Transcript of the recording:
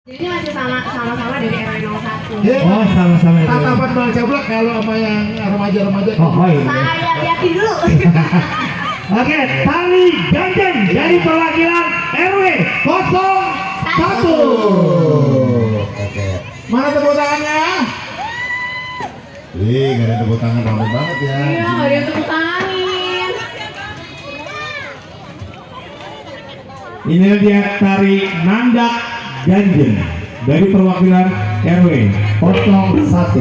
Jadi masih sama-sama dari RW 01. Oh, sama-sama. Tatapan Bang Cablak kalau sama yang remaja-remaja. Oh iya. Saya liatin dulu. Oke, tali ganjen dari perwakilan RW 01. Oke. Mana tepuk tangannya? Ih, gak ada tepuk tangan, rame banget ya. Iya, nggak ada yang tepuk tanganin. Ini dia tari nandak ganjen dari perwakilan RW 01.